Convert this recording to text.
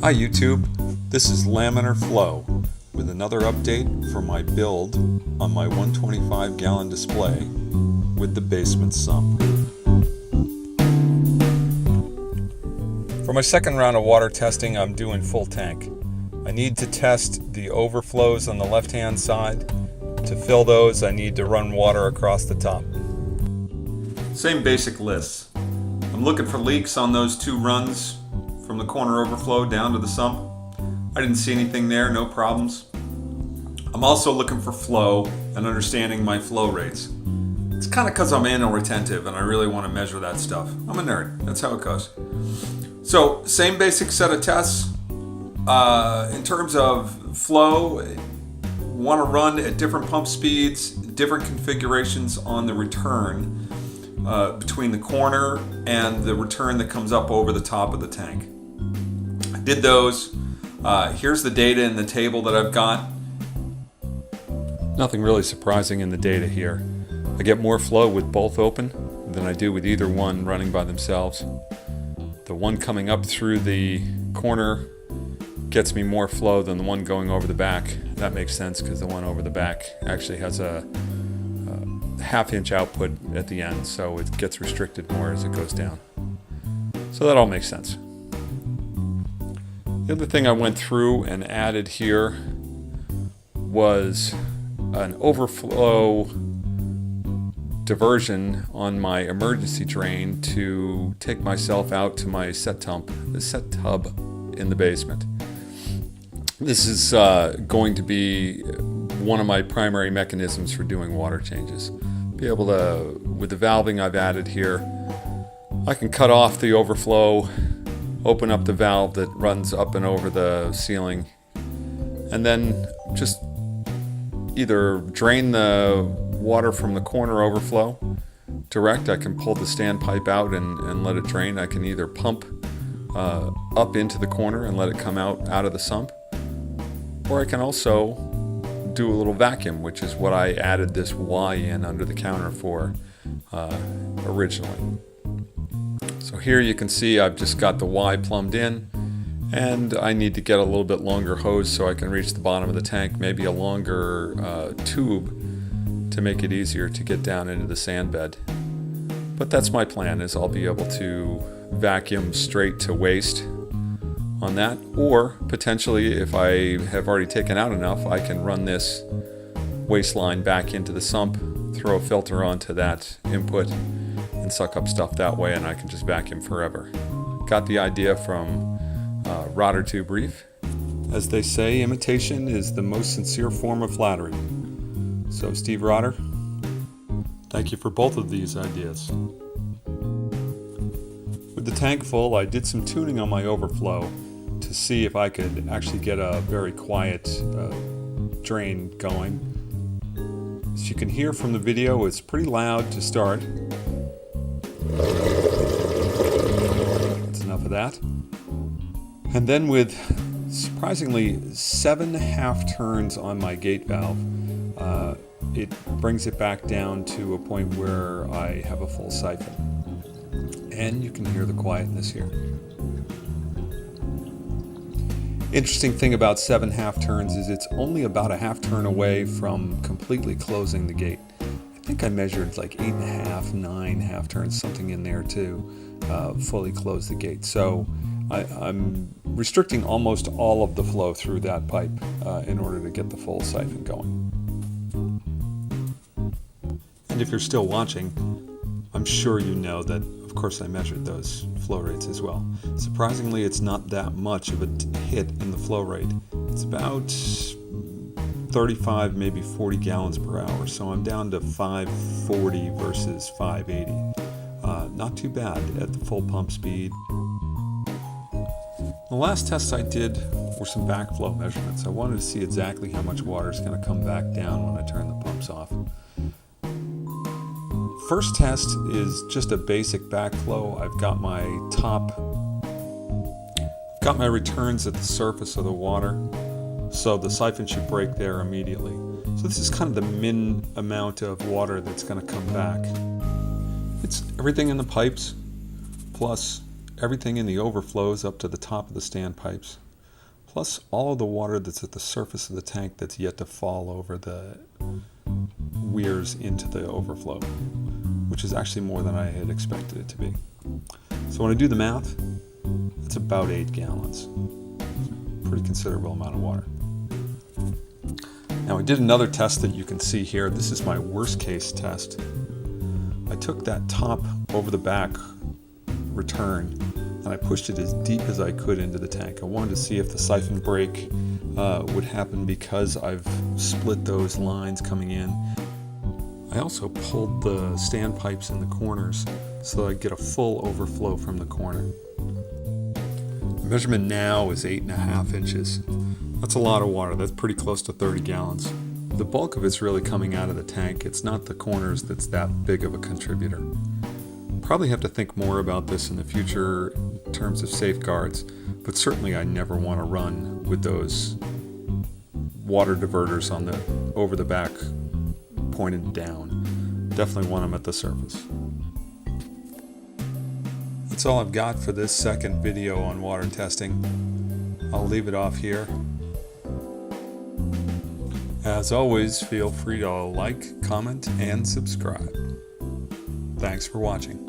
Hi YouTube, this is Laminar Flow with another update for my build on my 125 gallon display with the basement sump. For my second round of water testing, I'm doing full tank. I need to test the overflows on the left hand side. To fill those, I need to run water across the top. Same basic lists. I'm looking for leaks on those two runs from the corner overflow down to the sump. I didn't see anything there, no problems. I'm also looking for flow and understanding my flow rates. It's kind of because I'm anal retentive and I really want to measure that stuff. I'm a nerd, that's how it goes. So, same basic set of tests. In terms of flow, want to run at different pump speeds, different configurations on the return between the corner and the return that comes up over the top of the tank. I did those. Here's the data in the table that I've got. Nothing really surprising in the data here. I get more flow with both open than I do with either one running by themselves. The one coming up through the corner gets me more flow than the one going over the back. That makes sense because the one over the back actually has a half-inch output at the end, so it gets restricted more as it goes down. So that all makes sense. The other thing I went through and added here was an overflow diversion on my emergency drain to take myself out to my set tub in the basement. This is going to be one of my primary mechanisms for doing water changes. Be able to, with the valving I've added here, I can cut off the overflow, open up the valve that runs up and over the ceiling, and then just either drain the water from the corner overflow direct. I can pull the standpipe out and let it drain. I can either pump up into the corner and let it come out of the sump, or I can also do a little vacuum, which is what I added this Y in under the counter for originally. So here you can see I've just got the Y plumbed in, and I need to get a little bit longer hose so I can reach the bottom of the tank, maybe a longer tube to make it easier to get down into the sand bed. But that's my plan, is I'll be able to vacuum straight to waste on that, or potentially if I have already taken out enough, I can run this waste line back into the sump, throw a filter onto that input, and suck up stuff that way, and I can just vacuum forever. Got the idea from Rotter Tube Reef. As they say, imitation is the most sincere form of flattery. So Steve Rotter, thank you for both of these ideas. With the tank full, I did some tuning on my overflow to see if I could actually get a very quiet drain going. As you can hear from the video, it's pretty loud to start. That's enough of that. And then with surprisingly 7 half turns on my gate valve, it brings it back down to a point where I have a full siphon. And you can hear the quietness here. Interesting thing about 7 half turns is it's only about a half turn away from completely closing the gate. I think I measured like 8.5, 9 half turns, something in there to fully close the gate. So I'm restricting almost all of the flow through that pipe in order to get the full siphon going. And if you're still watching, I'm sure you know that, of course, I measured those flow rates as well. Surprisingly, it's not that much of a hit in the flow rate. It's about 35, maybe 40 gallons per hour. So I'm down to 540 versus 580. Not too bad at the full pump speed. The last tests I did were some backflow measurements. I wanted to see exactly how much water is going to come back down when I turn the pumps off. First test is just a basic backflow. I've got my returns at the surface of the water, so the siphon should break there immediately. So this is kind of the min amount of water that's going to come back. It's everything in the pipes plus everything in the overflows up to the top of the standpipes. plus all of the water that's at the surface of the tank that's yet to fall over the weirs into the overflow, which is actually more than I had expected it to be. So when I do the math, it's about 8 gallons. Pretty considerable amount of water. Now I did another test that you can see here. This is my worst case test. I took that top over the back return and I pushed it as deep as I could into the tank. I wanted to see if the siphon break would happen because I've split those lines coming in. I also pulled the standpipes in the corners so that I get a full overflow from the corner. The measurement now is 8.5 inches. That's a lot of water. That's pretty close to 30 gallons. The bulk of it's really coming out of the tank. It's not the corners that's that big of a contributor. Probably have to think more about this in the future in terms of safeguards, but certainly I never want to run with those water diverters on the over the back pointed down. Definitely want them at the surface. That's all I've got for this second video on water testing. I'll leave it off here. As always, feel free to like, comment, and subscribe. Thanks for watching.